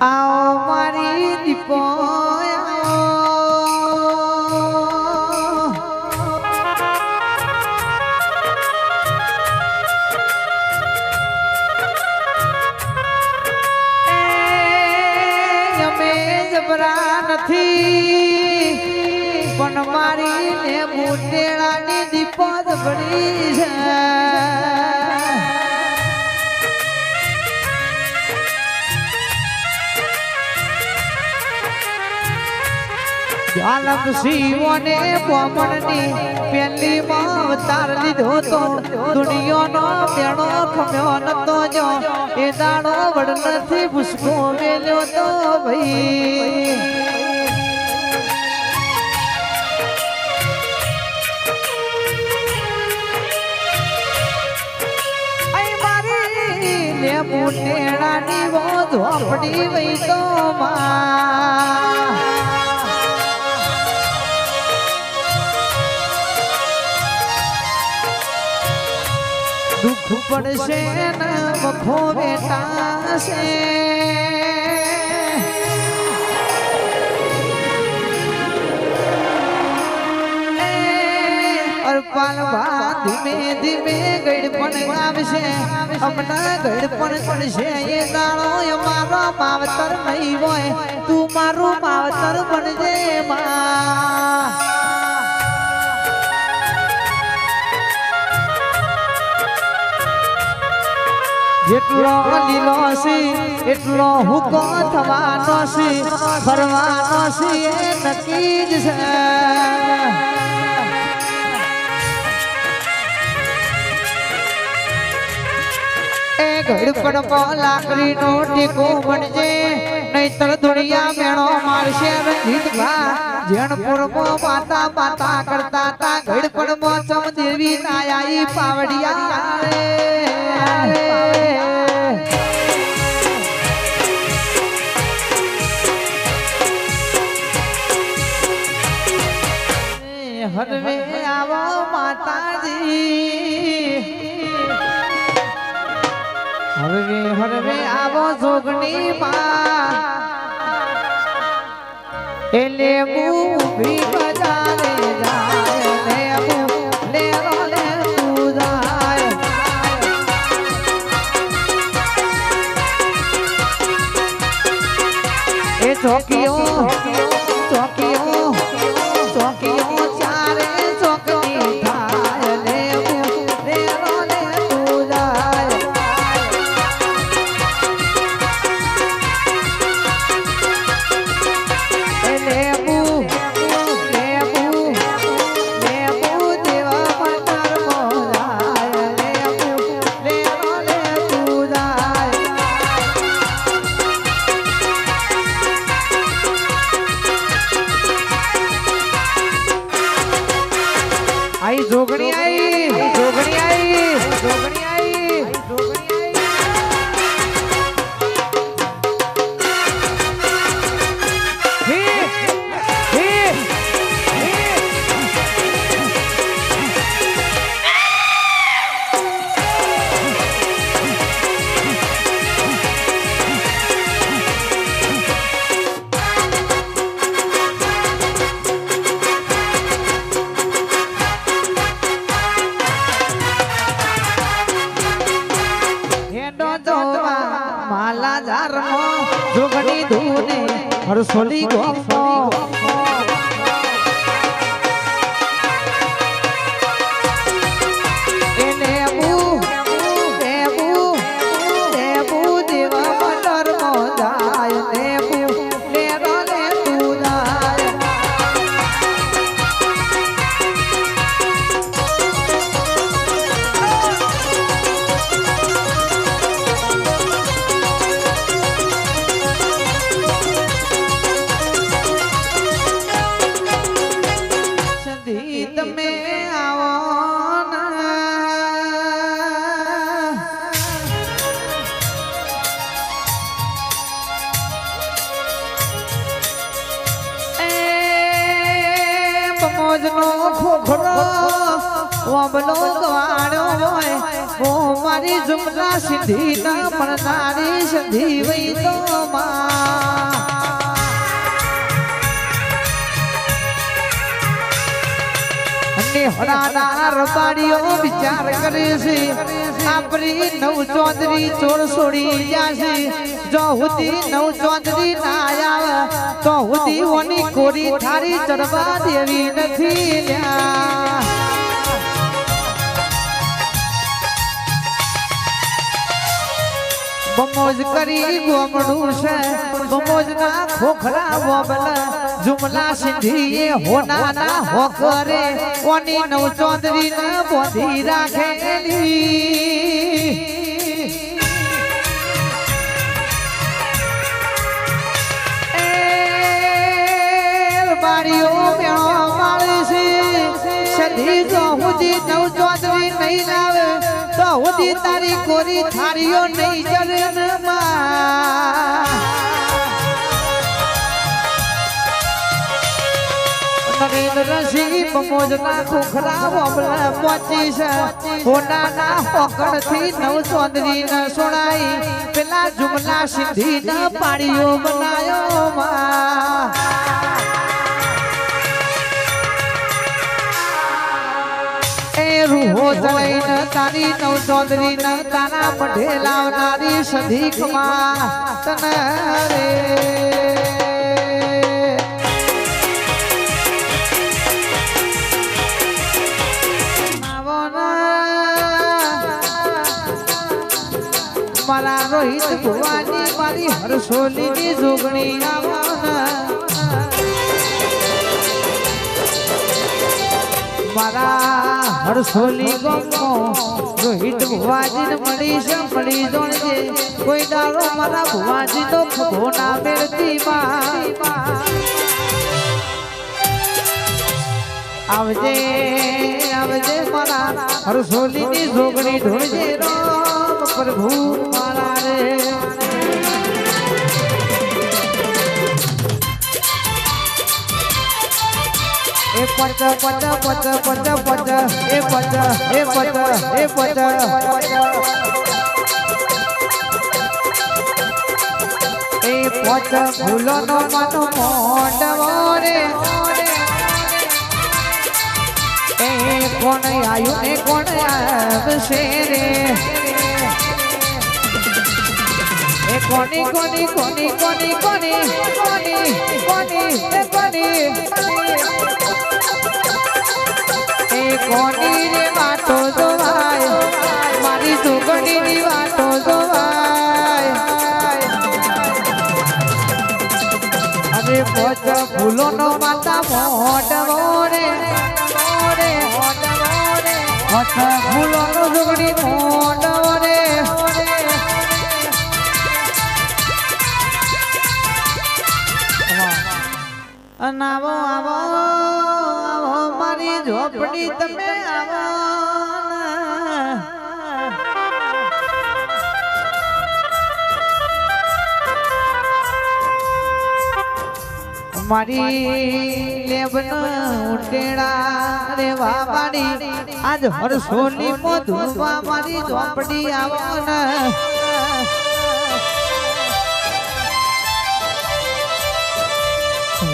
आओ मारी दीपो જબરા નથી પણ મારી ને મોટેડાની દીપો જબડી છે ઝાલક શિવને બ્રાહ્મણની પેલી માં અવતાર લીધો તો દુનિયાનો બેણો ખમ્યો નતો જો એ દાડો વડનથી ભૂસકો મેલ્યો તો ભાઈ મોટેડાની વો ઝોપડી વઈ તો માં દુઃખ પડશે ને વખો વેટાશે અરપાલ ભા ધીમે ધીમે ગડપણ આવશે હમણાં ગડપણ પડશે એ દાડો અમારો માવતર નહીં હોય તું મારું માવતર બનજે માં જેટલો લીલો સી એટલો હુકો થવાનો સી ફરવાનો સી એ નક્કી જ છે એ ઘડપણ લાકડી નો ટેકો બનજે નહીતર દુનિયા મેળો મારશે રંજીત ભા જેણપુર માતા માતા કરતા તા ઘડપણ મોસમ દેવી નાયા પાવડિયા હરવે આવો માતાજી હરવે હરવે આવો જોગણી માં એટલે મૂવી બજારે જાય ને રોલે તું જાય એ ચોકીઓ ચોકીઓ ચોકીઓ ચારે ચોકની થાય ને રોલે તું જાય જોગણી आई जोगणी आई जोगणी आई जोगणी माला जार जोगनी धूने हरसोली गोमो देवा मंडर मोदाय ने रोले तू जाय તમે આવો મોજ નો ખોખરો ઓબલો ગવાડ્યો હોય ઓ મારી જુમલા સિદ્ધિ ના મળનારી સંધી વઈ તો માં હરાના રબાડીઓ વિચાર કરે છે આપણી નવ ચૌધરી ચોર છોડી જાશે જો હુદી નવ ચૌધરી ના આવે તો હુદી ઓની કોરી થારી ચડવા દેવી નથી લ્યા બમોજ કરી ગોમડું છે બમોજ ના ખોખરા વોબલા જુમલા સિંધી હોના ના હો કરે ઓની નવ ચૌધરી ને બોધી રાખેલી બારીઓ મેળો માળે છે સધી જો હુદી નવ ચૌધરી નહીં લાવે તો હુદી તારી કોરી થારીઓ નહીં ચરે ને નરેન્દ્રસિંહ બમોજના ખોખરા વોબલા પહોંચી છે હોનાના પોકડથી નવ ચૌધરી ને સોડાઈ પેલા જુમલા સિંધી ના પાડીઓ બનાયો માં રૂહો જળાઈને તારી નવ ચૌધરી ને તારા મઢે લાવનારી સધીક માં તને રે મારા રોહિત ભુવાની મારી હરસોલી ની જોગણી મારા હરસોલી ગમો રોહિત ભુવાજી ને મળી જોણજે કોઈ દારો મારા ભુવાજી તો ખભો ના મેળતી આવજે આવજે મારા હરસોલી ની જોગણી ઢોળજે રામ પ્રભુ મારા રે એ પચ પચ પચ પચ પચ એ પચ એ પચ એ પચ એ પચ ફૂલો નો મનો મોંડવો રે એ કોણ આયુ ને કોણ આવશે રે એ કોની કોની કોની કોની કોની કોની કોની કોની એ કોની રે વાટો જોવાય મારી સુગડી ની વાટો જોવાય અરે પોચ ફૂલો નો માતા મોઢવો રે પોચ ફૂલો નો સુગડી મોઢવો રે આવો આવો આવો મારી ઝોપડી તમે આવો મારી લેબન ઉટેડા રે વાવાડી આજ હરસોલી મોધુવા મારી ઝોપડી આવો ને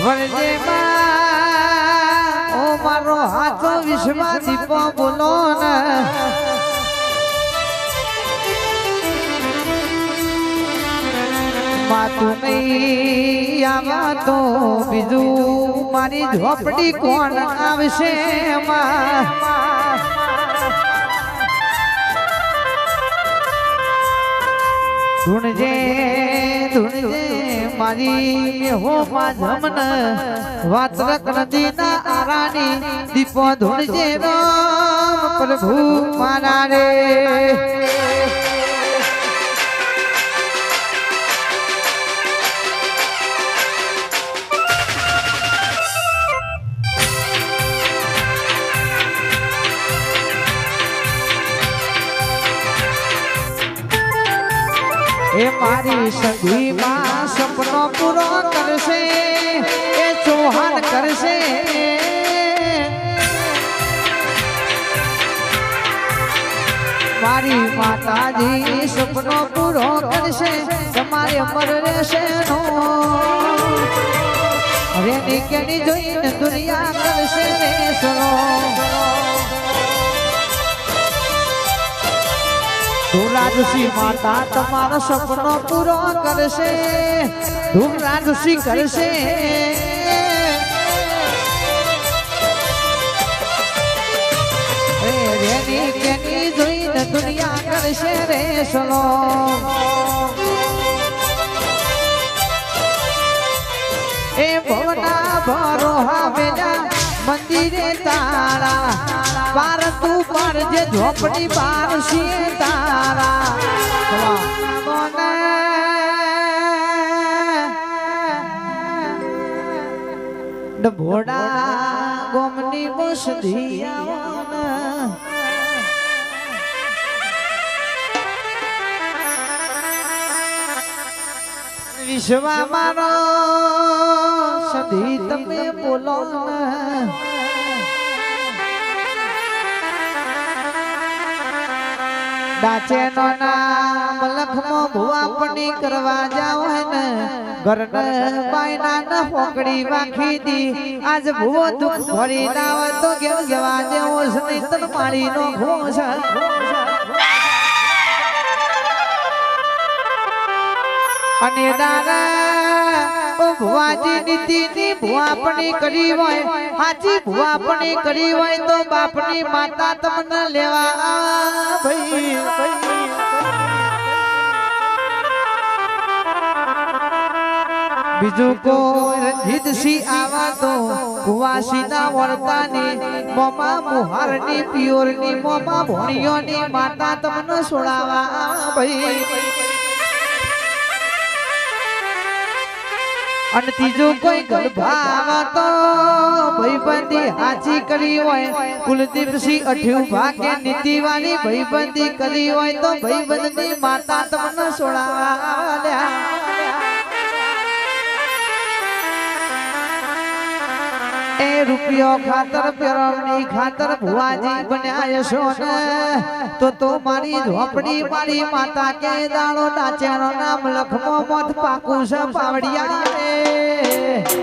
વરજે ઓ મારો હાથો વિશ્વા દીપો બોલો ને માતું નહીં આવા તો બીજું મારી ઝોપડી કોણ આવશે ધૂણજે ધૂણજે મારી હો જમન વાતરક નદી ના આરાની દીપો ધૂણજે રામ પ્રભુ મારા રે એ મારી સગી માં સપનો પૂરો કરશે એ ચૌહાણ કરશે મારી માતાજી સપનો પૂરો કરશે તમારે અમર રહેશે નો રેની કેની જોઈને દુનિયા કરશે રે સરો ધુરાજસી માતા તમારો સપનો પૂરો કરશે ધુરાજસી કરશે રેની કેની જોઈને દુનિયા કરશે રે સલો એ ભવના ભરો હાવેલા મંદિરે તારા બાર તું પર જે ઝોપડી બાર છીએ તારા ડભોડા ગોમની બસધિયા વિશ્વા મારો સધી તમે બોલો ડાચે નો નામ લખમો ભુવાપણી કરવા જાવ ને ઘરને બાયના ન હોકડી વાખી દી આજ ભુવો દુઃખ ભરી નાવ તો કેવ કેવા દેવો સની તન મારી નો ઘોષ અને દાદા ઓ ભુવાજી નીતિની ભુવાપણી કરી હોય હાજી ભુવાપણી કરી હોય તો બાપની માતા તમને લેવા ભાઈ બીજું કોઈ રંજીતસિંહ આવા તો કુવાસી ના વર્તાની મોમા મુહારની પિયોરની મોમા ભોણિયોની માતા તમને છોડાવા ભાઈ અને ત્રીજું કોઈ ગર્ભાવ તો ભાઈબંધી હાજી કરી હોય કુલદીપસિંહ અઠ્યું ભાગે નીતિવાળી ભાઈબંધી કરી હોય તો ભાઈબંધની માતા તમને છોડાવા એ રૂપિયો ખાતર પેરવણી ખાતર ભુવાજી બન્યા છો ને તો મારી ઝોપડી મારી માતા કે દાડો નાચ્યાનો નામ લખમો મત પાકું છે પાવડિયા રે